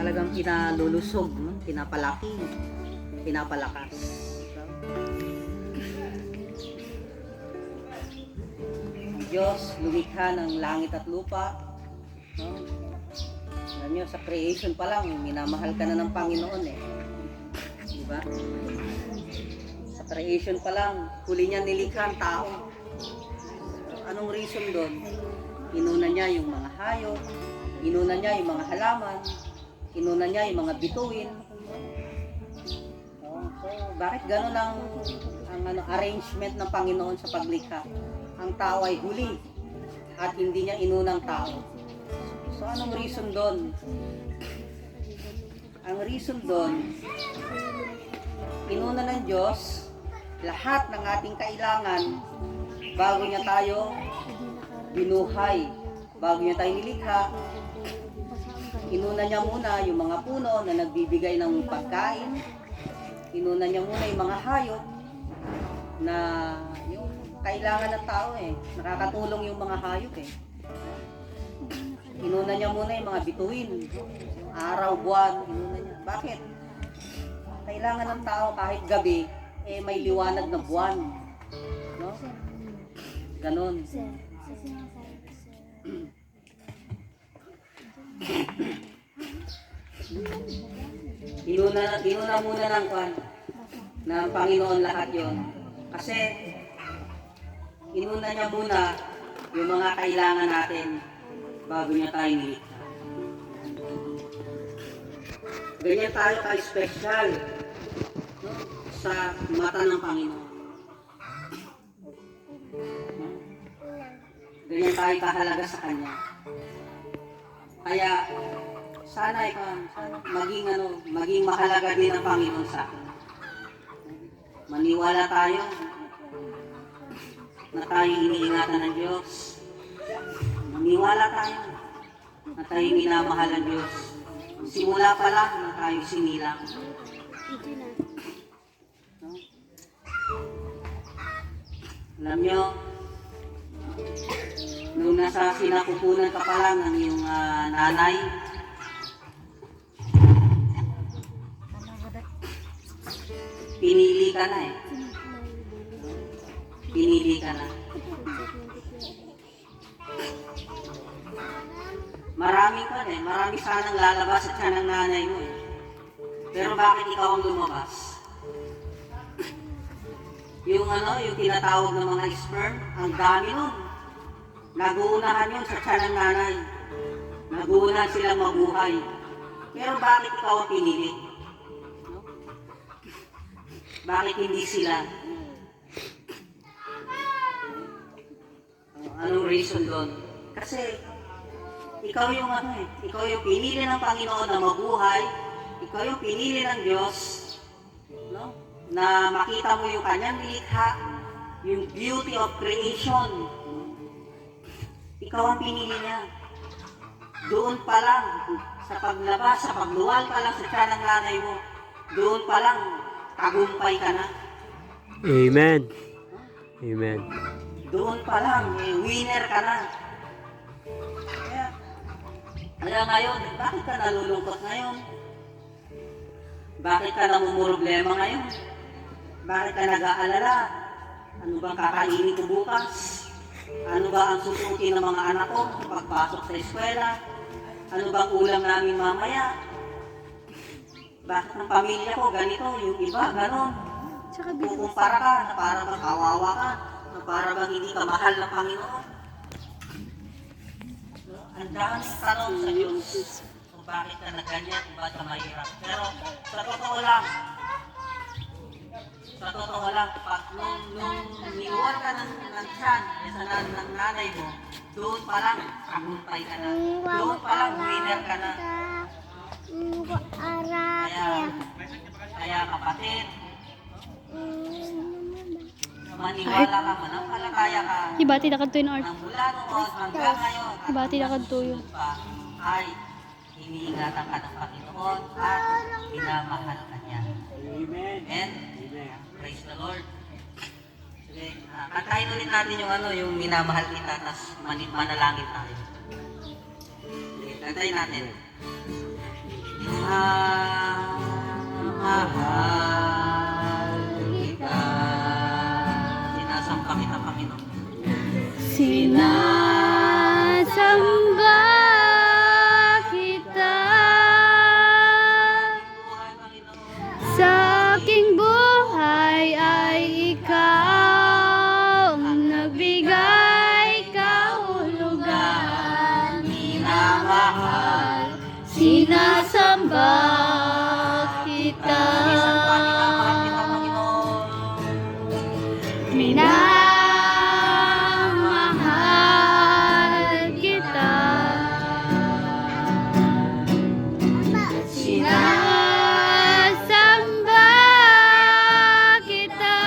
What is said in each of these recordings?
talagang pinalulusog, no? Pinapalaki, pinapalakas. Ang Diyos, lumikha ng langit at lupa. No? Alam nyo, sa creation pa lang, minamahal ka na ng Panginoon eh. Diba? Sa creation pa lang, huli niya nilikha ang tao. Anong reason doon? Inuna niya yung mga hayop, inuna niya yung mga halaman, inuna niya yung mga bituin. So, bakit gano'n ang arrangement ng Panginoon sa paglikha? Ang tao ay huli at hindi niya inunang tao. So, anong reason doon? Ang reason doon, inuna ng Diyos lahat ng ating kailangan bago niya tayo binuhay, bago niya tayo nilikha. Inuna niya muna yung mga puno na nagbibigay ng pagkain. Inuna niya muna yung mga hayop na yung kailangan ng tao eh. Nakakatulong yung mga hayop eh. Inuna niya muna yung mga bituin, araw, buwan, inuna niya. Bakit? Kailangan ng tao kahit gabi, eh may liwanag na buwan. No? Ganon. Inuna muna ng Panginoon lahat yon. Kasi inuna niya muna yung mga kailangan natin bago niya tayo nilikha. Ganyan tayo ka-special, no? Sa mata ng Panginoon. Ganyan tayo kahalaga sa Kanya. Kaya sana maging mahalaga din ang Panginoon sa akin. Maniwala tayo na tayo iniingatan ng Diyos. Maniwala tayo na tayo minamahal ng Diyos. Simula pa lang na tayo sinilang. No? Alam nyo, nung nasa sinakupunan ka pa lang ng iyong nanay, pinili ka na eh. Pinili ka na. Marami sanang lalabas sa tiyan ng nanay mo eh. Pero bakit ikaw ang lumabas? Yung tinatawag ng mga sperm, ang dami nun. Naguunahan yun sa tiyan ng nanay. Naguunahan silang mabuhay. Pero bakit ikaw ang pinili? No? Bakit hindi sila? Anong reason doon? Kasi ikaw yung ikaw yung pinili ng Panginoon na mabuhay, ikaw yung pinili ng Diyos, no? Na makita mo yung kanyang likha, yung beauty of creation. Ikaw ang pinili niya. Doon pa lang, sa paglabas, sa pagluwal pa lang sa tiyan ng nanay mo, doon pa lang, tagumpay ka na. Amen. Amen. Doon pa lang, winner ka na. Kaya ngayon, bakit ka nalulungkot ngayon? Bakit ka namumroblema ngayon? Bakit ka nag-aalala? Ano bang kakainin ko bukas? Ano ba ang susutin ng mga anak ko pagpasok sa eskwela? Ano bang ulam namin mamaya? Bakit ang pamilya ko ganito, yung iba ganon? Kukumpara ka na para bang kawawa ka, na para bang hindi ka mahal ng Panginoon. Ang daming tanong sa Diyos kung bakit ka na ganyan, kung bakit ka mahirap. Pero sa totoo lang, nung niwan ka ng tiyan, ng nanay mo, doon pa lang, tagumpay ka na. Doon pa lang, winner ka na. Kaya kapatid, maniwala ka, manampalataya ka. Ibati na kadto yung art. Nang mula noon hanggang ngayon, Ibati na kadto yun. ay iniingatan ka ng Panginoon at minamahal ka niya. Amen. Amen? Praise the Lord. Sige, kantahin ulit natin yung minamahal kita, tas manalangin tayo. Sige, kantahin natin. Minamahal kita. Sinasamba kita, Panginoon. Sinasamba kita. Buhay, Panginoon. Sa aking buhay ay ikaw ang nagbigay kahulugan. Minamahal. Sinasamba kita. Minamahal kita, Panginoon. Minamahal kita. Sinasamba kita.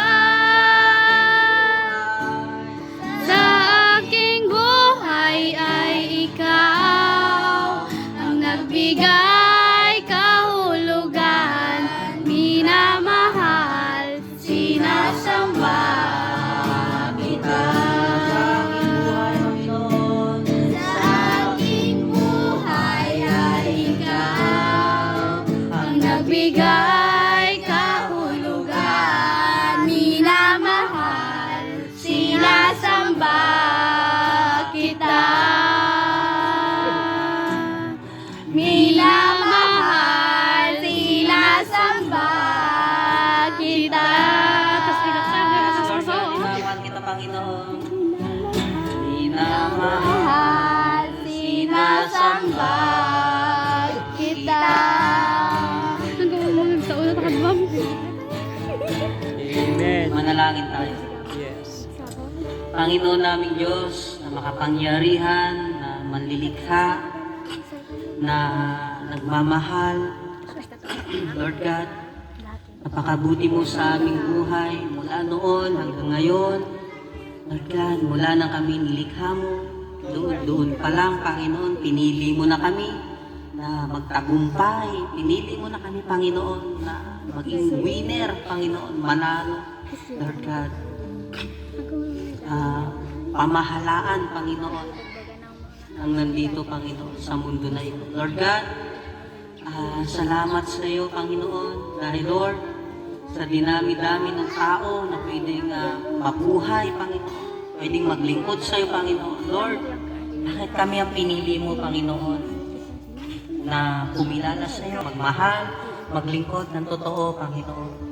Sa aking buhay ay ikaw ang nagbigay kahulugan. Minamahal, sinasamba kita. Sa aking buhay ay ikaw ang nagbigay kahulugan. Minamahal, sinasamba kita. Minamahal, sinasamba kita. Minamahal kita, Panginoon. Minamahal. Mahal, sinasamba kita. Sa una takadbam. Amen. Manalangin tayo. Yes. Panginoon naming Diyos na makapangyarihan, na manlilikha, na nagmamahal. Lord God, napakabuti mo sa aming buhay mula noon hanggang ngayon. Lord God, mula nang kami nilikha mo, doon pa lang, Panginoon, pinili mo na kami na magtagumpay. Pinili mo na kami, Panginoon, na maging winner, Panginoon, manalo. Lord God, pamahalaan, Panginoon, ang nandito, Panginoon, sa mundo na ito. Lord God, salamat sa iyo, Panginoon, dahil Lord, sa dinami-dami ng tao na pwedeng mabuhay, Panginoon, pwedeng maglingkod sa iyo, Panginoon. Lord, bakit kami ang pinili mo, Panginoon, na kumilala sa iyo, magmahal, maglingkod ng totoo, Panginoon.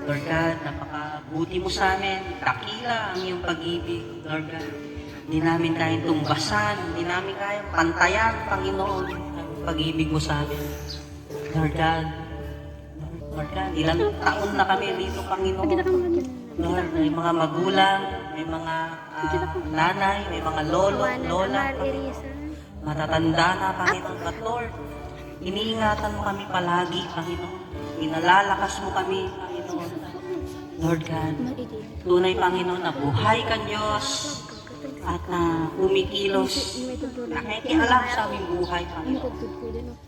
Lord God, napakabuti mo sa amin, dakila ang iyong pag-ibig, Lord God. Hindi namin kayang tumbasan, hindi namin kayang pantayan, Panginoon, ang pag-ibig mo sa amin. Lord God, ilang taon na kami dito, Panginoon. Lord, may mga magulang, may mga nanay, may mga lolo, lola, matatanda na, Panginoon. But Lord, iniingatan mo kami palagi, Panginoon. Inalalakas mo kami, Panginoon. Lord God, tunay, Panginoon, na buhay ka, Diyos, at umikilos, nakikialam sa aming buhay, Panginoon.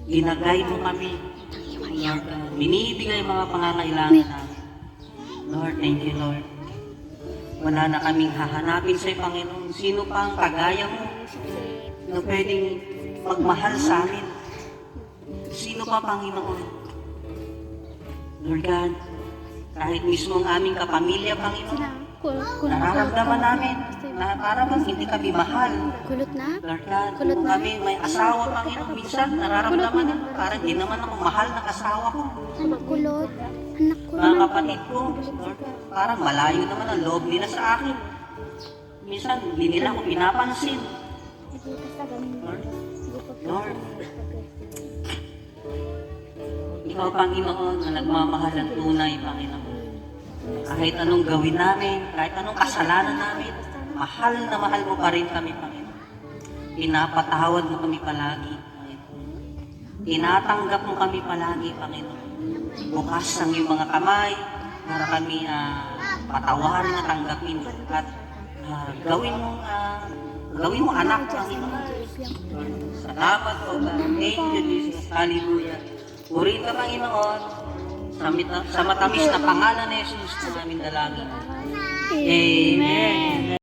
Ginagay mo kami, Lord God. Binibigay mga pangangailangan namin. Lord, thank you, Lord. Wala na kaming hahanapin sa'yo, Panginoon. Sino pa ang kagaya mo na pwedeng magmahal sa amin? Sino pa, Panginoon? Lord God, kahit mismo ang aming kapamilya, Panginoon, nararamdaman namin na para bang hindi kami mahal. Kulot na? Lord God, Kulot kung na? kami may asawa, Panginoon, minsan nararamdaman na parang hindi naman ako mahal ng asawa ko. Anak kulot. Anak ko Mga kapatid ko, Lord God, parang malayo naman ang loob nila sa akin. Minsan, hindi nila ako pinapansin. Lord, Ikaw, Panginoon, na nagmamahal ng tunay, Panginoon. Kahit anong gawin namin, kahit anong kasalanan namin, mahal na mahal mo pa rin kami, Panginoon. Pinapatawad mo kami palagi, Panginoon. Tinatanggap mo kami palagi, Panginoon. Bukas ang iyong mga kamay para kami patawarin at tanggapin at gawin mo anak, Panginoon. Salamat po, God. Thank you, Jesus. Hallelujah. Purihin ka, Panginoon, sa matamis na pangalan ni Jesus na namin dalangin. Amen.